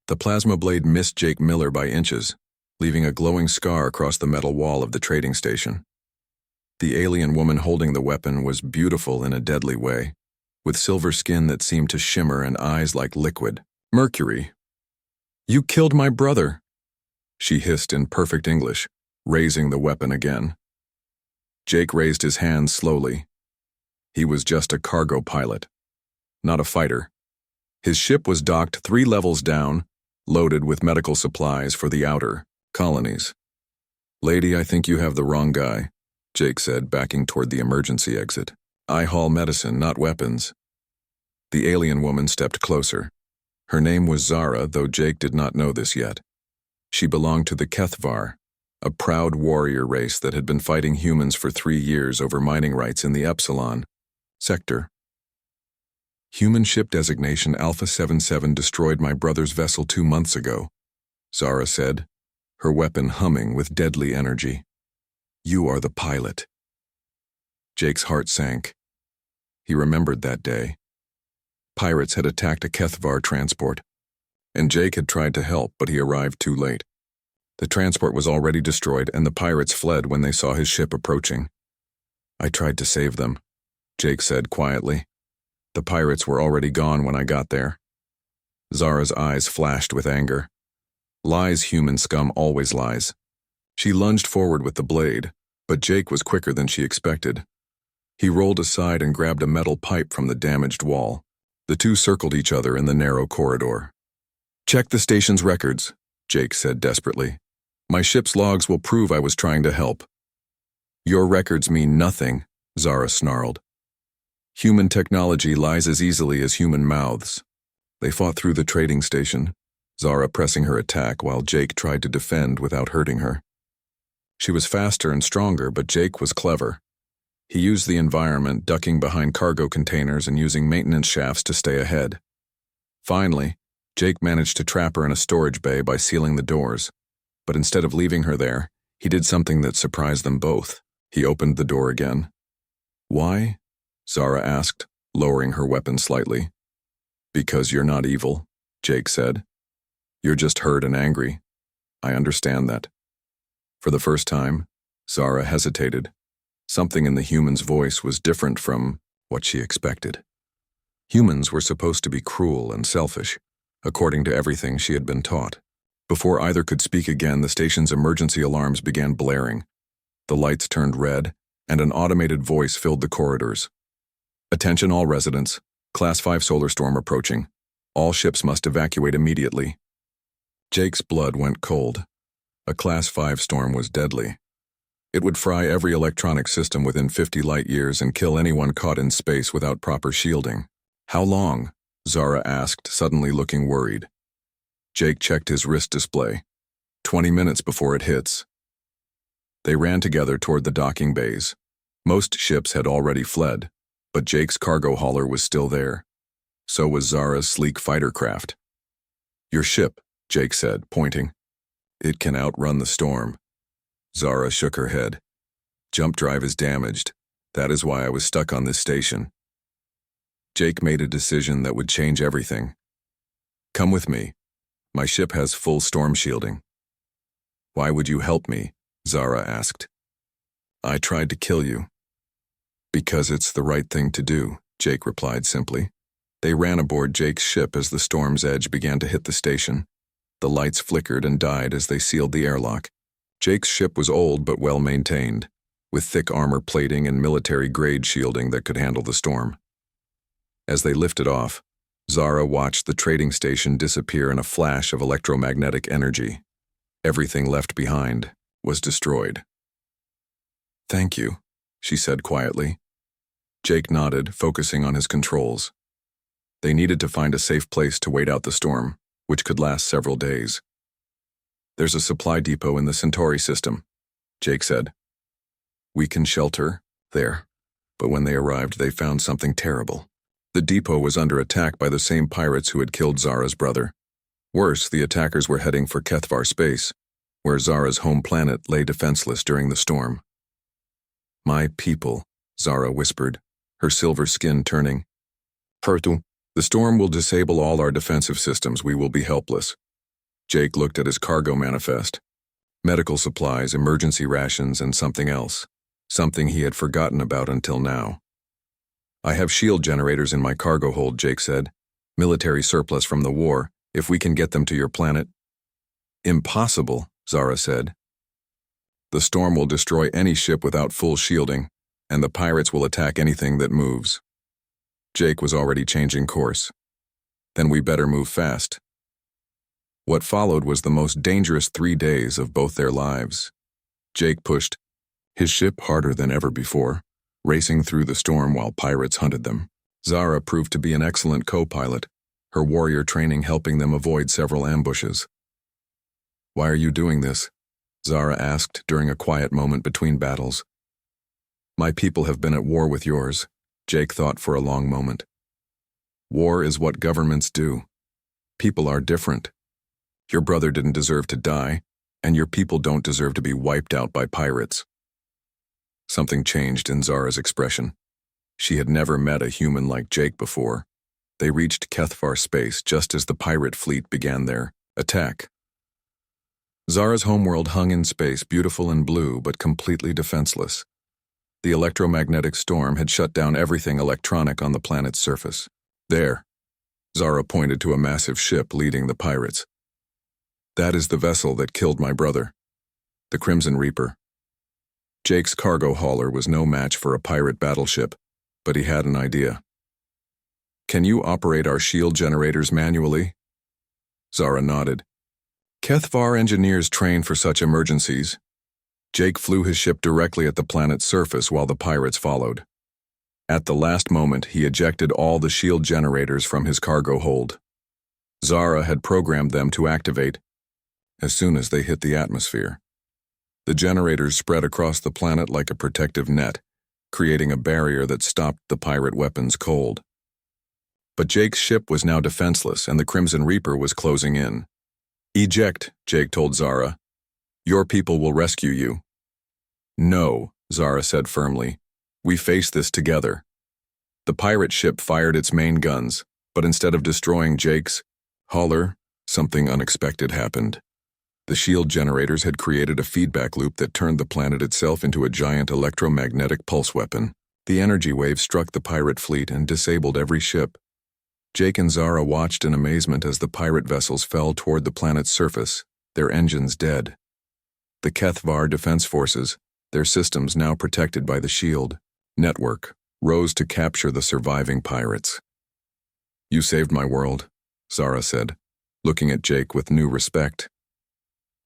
The plasma blade missed Jake Miller by inches, leaving a glowing scar across the metal wall of the trading station. The alien woman holding the weapon was beautiful in a deadly way, with silver skin that seemed to shimmer and eyes like liquid. "Mercury, you killed my brother," she hissed in perfect English, raising the weapon again. Jake raised his hands slowly. He was just a cargo pilot, not a fighter. His ship was docked 3 levels down, loaded with medical supplies for the outer colonies. "Lady, I think you have the wrong guy," Jake said, backing toward the emergency exit. "I haul medicine, not weapons." The alien woman stepped closer. Her name was Zara, though Jake did not know this yet. She belonged to the Kethvar, a proud warrior race that had been fighting humans for 3 years over mining rights in the Epsilon sector. "Human ship designation Alpha 77 destroyed my brother's vessel 2 months ago," Zara said, her weapon humming with deadly energy. "You are the pilot." Jake's heart sank. He remembered that day. Pirates had attacked a Kethvar transport, and Jake had tried to help, but he arrived too late. The transport was already destroyed, and the pirates fled when they saw his ship approaching. "I tried to save them," Jake said quietly. "The pirates were already gone when I got there." Zara's eyes flashed with anger. Lies, human scum always lies. She lunged forward with the blade, but Jake was quicker than she expected. He rolled aside and grabbed a metal pipe from the damaged wall. The two circled each other in the narrow corridor. "Check the station's records," Jake said desperately. "My ship's logs will prove I was trying to help." "Your records mean nothing," Zara snarled. "Human technology lies as easily as human mouths." They fought through the trading station, Zara pressing her attack while Jake tried to defend without hurting her. She was faster and stronger, but Jake was clever. He used the environment, ducking behind cargo containers and using maintenance shafts to stay ahead. Finally, Jake managed to trap her in a storage bay by sealing the doors, but instead of leaving her there, he did something that surprised them both. He opened the door again. "Why?" Zara asked, lowering her weapon slightly. "Because you're not evil," Jake said. "You're just hurt and angry. I understand that." For the first time, Zara hesitated. Something in the human's voice was different from what she expected. Humans were supposed to be cruel and selfish, according to everything she had been taught. Before either could speak again, the station's emergency alarms began blaring. The lights turned red, and an automated voice filled the corridors. "Attention all residents. Class 5 solar storm approaching. All ships must evacuate immediately." Jake's blood went cold. A Class 5 storm was deadly. It would fry every electronic system within 50 light years and kill anyone caught in space without proper shielding. "How long?" Zara asked, suddenly looking worried. Jake checked his wrist display. 20 minutes before it hits." They ran together toward the docking bays. Most ships had already fled, but Jake's cargo hauler was still there. So was Zara's sleek fighter craft. "Your ship," Jake said, pointing. "It can outrun the storm." Zara shook her head. "Jump drive is damaged. That is why I was stuck on this station." Jake made a decision that would change everything. "Come with me. My ship has full storm shielding." "Why would you help me?" Zara asked. "I tried to kill you." "Because it's the right thing to do," Jake replied simply. They ran aboard Jake's ship as the storm's edge began to hit the station. The lights flickered and died as they sealed the airlock. Jake's ship was old but well maintained, with thick armor plating and military-grade shielding that could handle the storm. As they lifted off, Zara watched the trading station disappear in a flash of electromagnetic energy. Everything left behind was destroyed. "Thank you," she said quietly. Jake nodded, focusing on his controls. They needed to find a safe place to wait out the storm, which could last several days. "There's a supply depot in the Centauri system," Jake said. "We can shelter there." But when they arrived, they found something terrible. The depot was under attack by the same pirates who had killed Zara's brother. Worse, the attackers were heading for Kethvar space, where Zara's home planet lay defenseless during the storm. "My people," Zara whispered, her silver skin turning. "Pertu, the storm will disable all our defensive systems. We will be helpless. Jake looked at his cargo manifest. Medical supplies, emergency rations, and something else. Something he had forgotten about until now. I have shield generators in my cargo hold, Jake said. Military surplus from the war, if we can get them to your planet. Impossible, Zara said. The storm will destroy any ship without full shielding, and the pirates will attack anything that moves. Jake was already changing course. Then we better move fast. What followed was the most dangerous 3 days of both their lives. Jake pushed his ship harder than ever before, racing through the storm while pirates hunted them. Zara proved to be an excellent co-pilot, her warrior training helping them avoid several ambushes. "Why are you doing this?" Zara asked during a quiet moment between battles. "My people have been at war with yours," Jake thought for a long moment. "War is what governments do. People are different. Your brother didn't deserve to die, and your people don't deserve to be wiped out by pirates." Something changed in Zara's expression. She had never met a human like Jake before. They reached HFY space just as the pirate fleet began their attack. Zara's homeworld hung in space, beautiful and blue, but completely defenseless. The electromagnetic storm had shut down everything electronic on the planet's surface. "There," Zara pointed to a massive ship leading the pirates. "That is the vessel that killed my brother, the Crimson Reaper." Jake's cargo hauler was no match for a pirate battleship, but he had an idea. "Can you operate our shield generators manually?" Zara nodded. HFY engineers train for such emergencies. Jake flew his ship directly at the planet's surface while the pirates followed. At the last moment, he ejected all the shield generators from his cargo hold. Zara had programmed them to activate as soon as they hit the atmosphere. The generators spread across the planet like a protective net, creating a barrier that stopped the pirate weapons cold. But Jake's ship was now defenseless, and the Crimson Reaper was closing in. "Eject," Jake told Zara. "Your people will rescue you." "No," Zara said firmly. "We face this together." The pirate ship fired its main guns, but instead of destroying Jake's hauler, something unexpected happened. The shield generators had created a feedback loop that turned the planet itself into a giant electromagnetic pulse weapon. The energy wave struck the pirate fleet and disabled every ship. Jake and Zara watched in amazement as the pirate vessels fell toward the planet's surface, their engines dead. The HFY defense forces, their systems now protected by the shield network, rose to capture the surviving pirates. "You saved my world," Zara said, looking at Jake with new respect.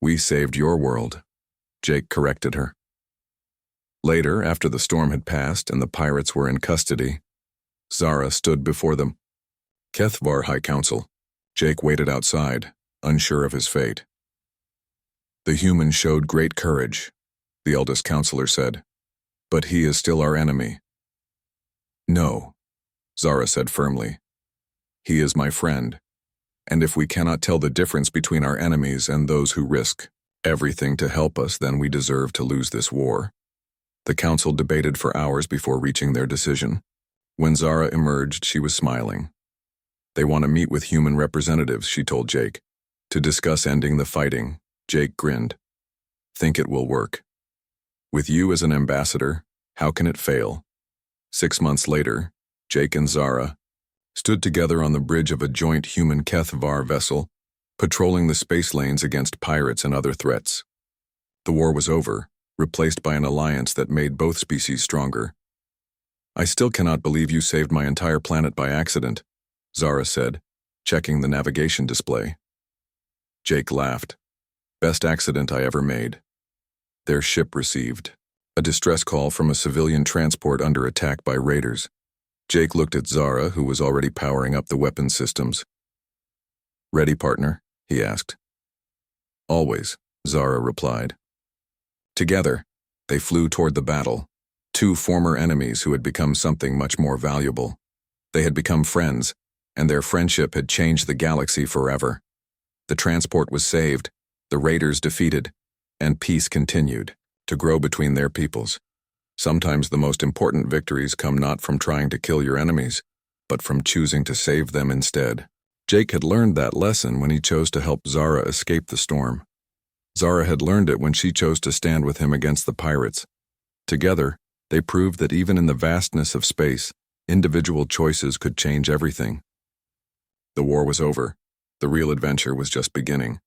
"We saved your world," Jake corrected her. Later, after the storm had passed and the pirates were in custody, Zara stood before them. HFY High Council. Jake waited outside, unsure of his fate. "The human showed great courage," the eldest counselor said, "but he is still our enemy." "No," Zara said firmly. "He is my friend, and if we cannot tell the difference between our enemies and those who risk everything to help us, then we deserve to lose this war." The council debated for hours before reaching their decision. When Zara emerged, she was smiling. "They want to meet with human representatives," she told Jake, "to discuss ending the fighting." Jake grinned. "Think it will work. With you as an ambassador, how can it fail?" 6 months later, Jake and Zara stood together on the bridge of a joint human HFY vessel, patrolling the space lanes against pirates and other threats. The war was over, replaced by an alliance that made both species stronger. "I still cannot believe you saved my entire planet by accident," Zara said, checking the navigation display. Jake laughed. "Best accident I ever made." Their ship received a distress call from a civilian transport under attack by raiders. Jake looked at Zara, who was already powering up the weapon systems. "Ready, partner?" he asked. "Always," Zara replied. Together, they flew toward the battle, two former enemies who had become something much more valuable. They had become friends, and their friendship had changed the galaxy forever. The transport was saved, the raiders defeated, and peace continued to grow between their peoples. Sometimes the most important victories come not from trying to kill your enemies, but from choosing to save them instead. Jake had learned that lesson when he chose to help Zara escape the storm. Zara had learned it when she chose to stand with him against the pirates. Together, they proved that even in the vastness of space, individual choices could change everything. The war was over. The real adventure was just beginning.